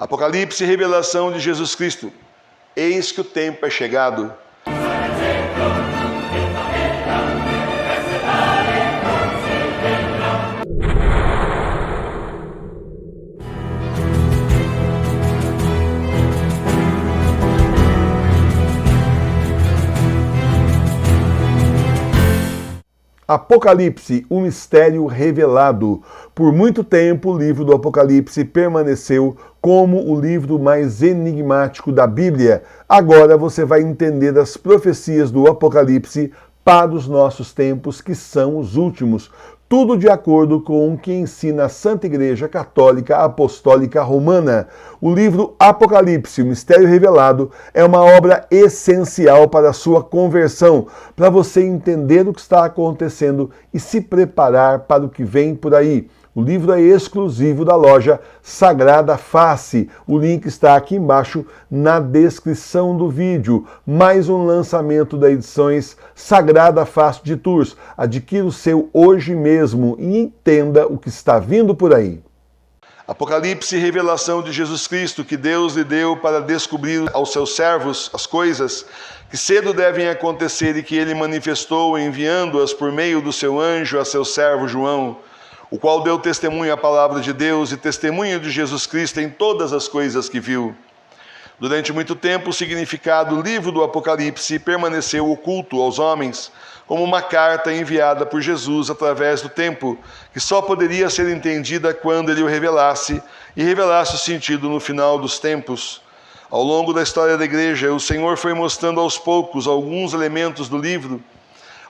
Apocalipse e revelação de Jesus Cristo. Eis que o tempo é chegado. Apocalipse, o mistério revelado. Por muito tempo, o livro do Apocalipse permaneceu como o livro mais enigmático da Bíblia. Agora você vai entender as profecias do Apocalipse para os nossos tempos, que são os últimos. Tudo de acordo com o que ensina a Santa Igreja Católica Apostólica Romana. O livro Apocalipse, o Mistério Revelado, é uma obra essencial para a sua conversão, para você entender o que está acontecendo e se preparar para o que vem por aí. O livro é exclusivo da loja Sagrada Face. O link está aqui embaixo na descrição do vídeo. Mais um lançamento da edições Sagrada Face de Tours. Adquira o seu hoje mesmo e entenda o que está vindo por aí. Apocalipse e revelação de Jesus Cristo, que Deus lhe deu para descobrir aos seus servos as coisas que cedo devem acontecer e que ele manifestou enviando-as por meio do seu anjo a seu servo João, o qual deu testemunho à palavra de Deus e testemunho de Jesus Cristo em todas as coisas que viu. Durante muito tempo, o significado do livro do Apocalipse permaneceu oculto aos homens, como uma carta enviada por Jesus através do tempo, que só poderia ser entendida quando ele o revelasse, e revelasse o sentido no final dos tempos. Ao longo da história da Igreja, o Senhor foi mostrando aos poucos alguns elementos do livro.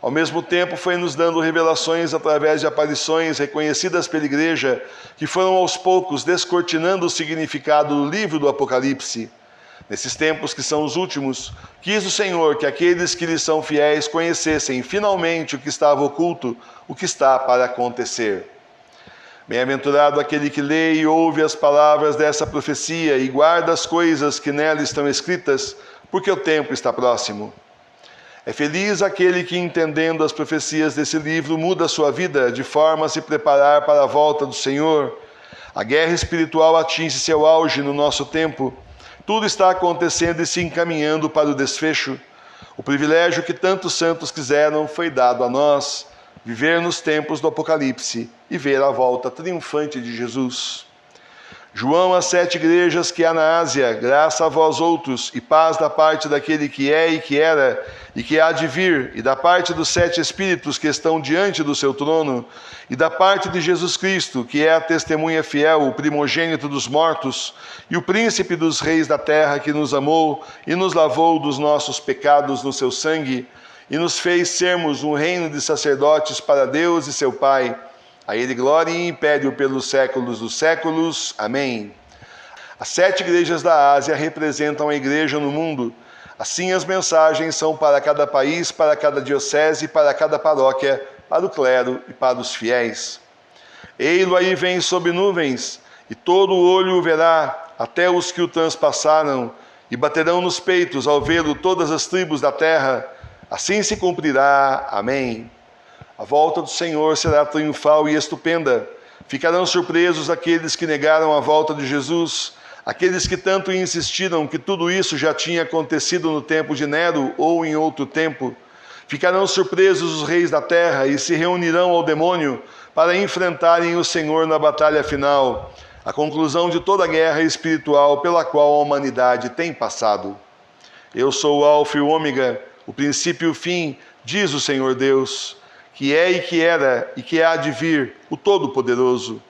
Ao mesmo tempo, foi nos dando revelações através de aparições reconhecidas pela Igreja, que foram aos poucos descortinando o significado do livro do Apocalipse. Nesses tempos que são os últimos, quis o Senhor que aqueles que lhe são fiéis conhecessem finalmente o que estava oculto, o que está para acontecer. Bem-aventurado aquele que lê e ouve as palavras dessa profecia e guarda as coisas que nela estão escritas, porque o tempo está próximo. É feliz aquele que, entendendo as profecias desse livro, muda a sua vida de forma a se preparar para a volta do Senhor. A guerra espiritual atinge seu auge no nosso tempo. Tudo está acontecendo e se encaminhando para o desfecho. O privilégio que tantos santos quiseram foi dado a nós, viver nos tempos do Apocalipse e ver a volta triunfante de Jesus. João às 7 igrejas que há na Ásia, graça a vós outros, e paz da parte daquele que é e que era, e que há de vir, e da parte dos 7 Espíritos que estão diante do seu trono, e da parte de Jesus Cristo, que é a testemunha fiel, o primogênito dos mortos, e o príncipe dos reis da terra, que nos amou e nos lavou dos nossos pecados no seu sangue, e nos fez sermos um reino de sacerdotes para Deus e seu Pai. A ele glória e império pelos séculos dos séculos. Amém. As 7 igrejas da Ásia representam a igreja no mundo. Assim as mensagens são para cada país, para cada diocese, para cada paróquia, para o clero e para os fiéis. Ei-lo aí vem sob nuvens, e todo o olho o verá, até os que o transpassaram, e baterão nos peitos ao vê-lo todas as tribos da terra. Assim se cumprirá. Amém. A volta do Senhor será triunfal e estupenda. Ficarão surpresos aqueles que negaram a volta de Jesus, aqueles que tanto insistiram que tudo isso já tinha acontecido no tempo de Nero ou em outro tempo. Ficarão surpresos os reis da terra e se reunirão ao demônio para enfrentarem o Senhor na batalha final, a conclusão de toda a guerra espiritual pela qual a humanidade tem passado. Eu sou o Alfa e o Ômega, o princípio e o fim, diz o Senhor Deus, que é e que era e que há de vir, o Todo-Poderoso.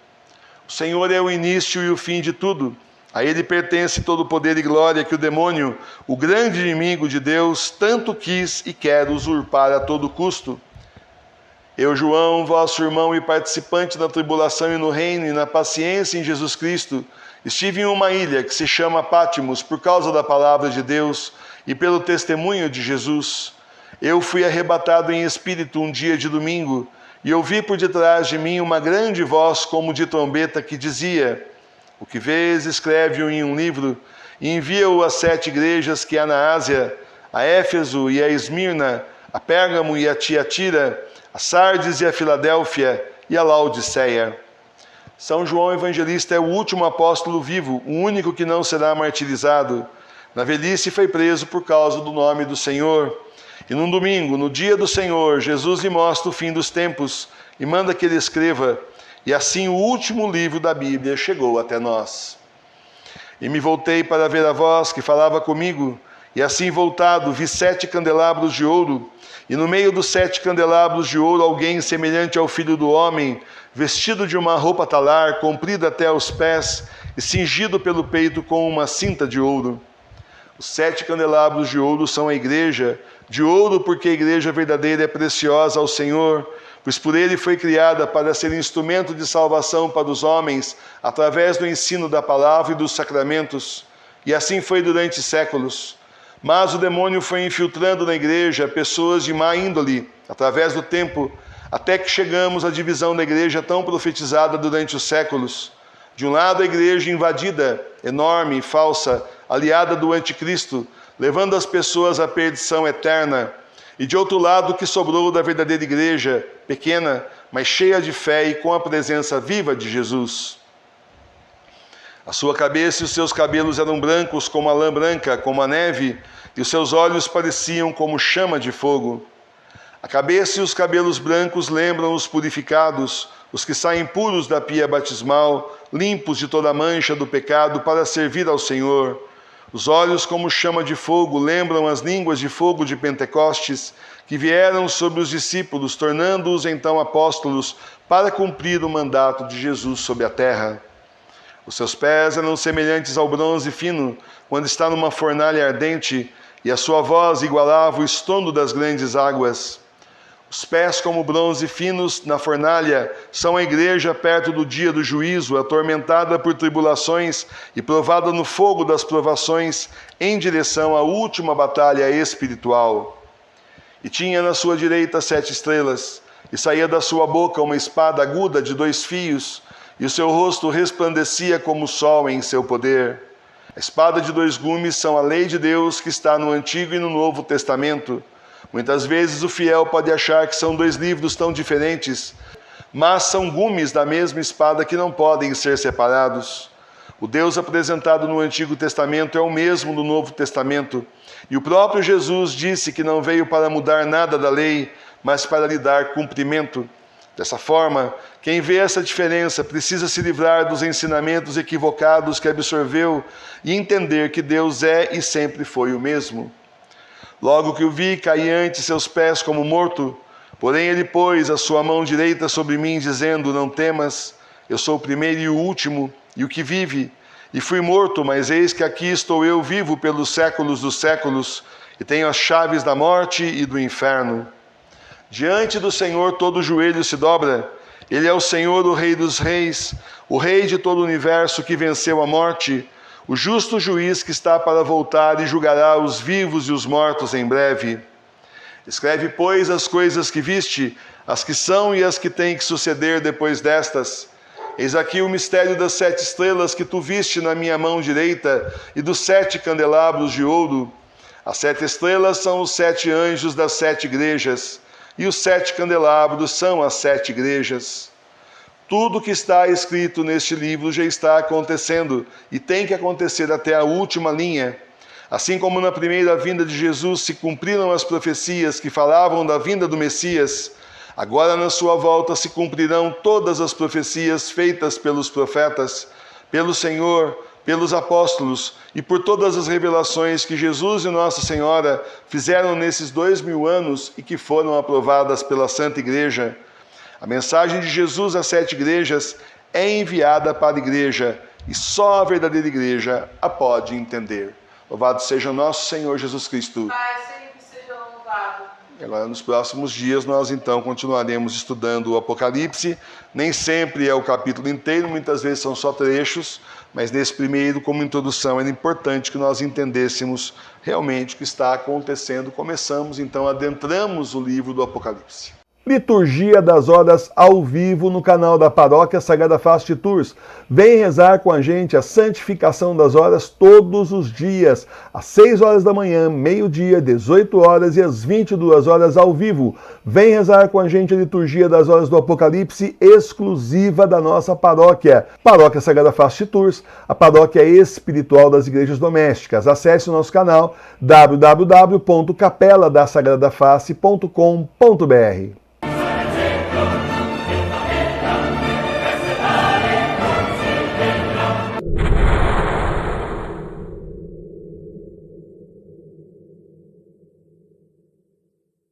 O Senhor é o início e o fim de tudo. A ele pertence todo o poder e glória que o demônio, o grande inimigo de Deus, tanto quis e quer usurpar a todo custo. Eu, João, vosso irmão e participante na tribulação e no reino e na paciência em Jesus Cristo, estive em uma ilha que se chama Pátimos por causa da palavra de Deus e pelo testemunho de Jesus. Eu fui arrebatado em espírito um dia de domingo, e ouvi por detrás de mim uma grande voz como de trombeta que dizia: o que vês, escreve-o em um livro, e envia-o às 7 igrejas que há na Ásia, a Éfeso e a Esmirna, a Pérgamo e a Tiatira, a Sardes e a Filadélfia e a Laodiceia. São João Evangelista é o último apóstolo vivo, o único que não será martirizado. Na velhice foi preso por causa do nome do Senhor. E num domingo, no dia do Senhor, Jesus lhe mostra o fim dos tempos e manda que ele escreva. E assim o último livro da Bíblia chegou até nós. E me voltei para ver a voz que falava comigo, e assim voltado vi 7 candelabros de ouro, e no meio dos 7 candelabros de ouro alguém semelhante ao Filho do Homem, vestido de uma roupa talar, comprida até aos pés, e cingido pelo peito com uma cinta de ouro. Os 7 candelabros de ouro são a igreja, de ouro porque a igreja verdadeira é preciosa ao Senhor, pois por ele foi criada para ser instrumento de salvação para os homens, através do ensino da palavra e dos sacramentos. E assim foi durante séculos. Mas o demônio foi infiltrando na igreja pessoas de má índole, através do tempo, até que chegamos à divisão da igreja tão profetizada durante os séculos. De um lado, a igreja invadida, enorme e falsa, aliada do anticristo, levando as pessoas à perdição eterna. E de outro lado, o que sobrou da verdadeira igreja, pequena, mas cheia de fé e com a presença viva de Jesus. A sua cabeça e os seus cabelos eram brancos como a lã branca, como a neve, e os seus olhos pareciam como chama de fogo. A cabeça e os cabelos brancos lembram os purificados, os que saem puros da pia batismal, limpos de toda a mancha do pecado para servir ao Senhor. Os olhos como chama de fogo lembram as línguas de fogo de Pentecostes, que vieram sobre os discípulos, tornando-os então apóstolos, para cumprir o mandato de Jesus sobre a terra. Os seus pés eram semelhantes ao bronze fino, quando está numa fornalha ardente, e a sua voz igualava o estrondo das grandes águas. Os pés como bronze finos na fornalha são a igreja perto do dia do juízo, atormentada por tribulações e provada no fogo das provações, em direção à última batalha espiritual. E tinha na sua direita 7 estrelas, e saía da sua boca uma espada aguda de 2 fios, e o seu rosto resplandecia como o sol em seu poder. A espada de 2 gumes são a lei de Deus que está no Antigo e no Novo Testamento. Muitas vezes o fiel pode achar que são 2 livros tão diferentes, mas são gumes da mesma espada que não podem ser separados. O Deus apresentado no Antigo Testamento é o mesmo no Novo Testamento, e o próprio Jesus disse que não veio para mudar nada da lei, mas para lhe dar cumprimento. Dessa forma, quem vê essa diferença precisa se livrar dos ensinamentos equivocados que absorveu e entender que Deus é e sempre foi o mesmo. Logo que o vi, caí ante seus pés como morto, porém ele pôs a sua mão direita sobre mim, dizendo: não temas, eu sou o primeiro e o último, e o que vive. E fui morto, mas eis que aqui estou eu vivo pelos séculos dos séculos, e tenho as chaves da morte e do inferno. Diante do Senhor todo joelho se dobra. Ele é o Senhor, o Rei dos reis, o Rei de todo o universo que venceu a morte, o justo juiz que está para voltar e julgará os vivos e os mortos em breve. Escreve, pois, as coisas que viste, as que são e as que têm que suceder depois destas. Eis aqui o mistério das 7 estrelas que tu viste na minha mão direita e dos 7 candelabros de ouro. As 7 estrelas são os 7 anjos das 7 igrejas, e os 7 candelabros são as 7 igrejas. Tudo que está escrito neste livro já está acontecendo e tem que acontecer até a última linha. Assim como na primeira vinda de Jesus se cumpriram as profecias que falavam da vinda do Messias, agora na sua volta se cumprirão todas as profecias feitas pelos profetas, pelo Senhor, pelos apóstolos e por todas as revelações que Jesus e Nossa Senhora fizeram nesses 2000 anos e que foram aprovadas pela Santa Igreja. A mensagem de Jesus às 7 igrejas é enviada para a igreja e só a verdadeira igreja a pode entender. Louvado seja nosso Senhor Jesus Cristo. Pai, sempre seja louvado. E agora nos próximos dias nós então continuaremos estudando o Apocalipse. Nem sempre é o capítulo inteiro, muitas vezes são só trechos, mas nesse primeiro, como introdução, era importante que nós entendêssemos realmente o que está acontecendo. Começamos então, adentramos o livro do Apocalipse. Liturgia das Horas ao vivo no canal da Paróquia Sagrada Face de Tours. Vem rezar com a gente a santificação das horas todos os dias, às 6 horas da manhã, meio-dia, 18 horas e às 22 horas ao vivo. Vem rezar com a gente a Liturgia das Horas do Apocalipse, exclusiva da nossa paróquia. Paróquia Sagrada Face de Tours, a paróquia espiritual das igrejas domésticas. Acesse o nosso canal www.capeladasagradaface.com.br.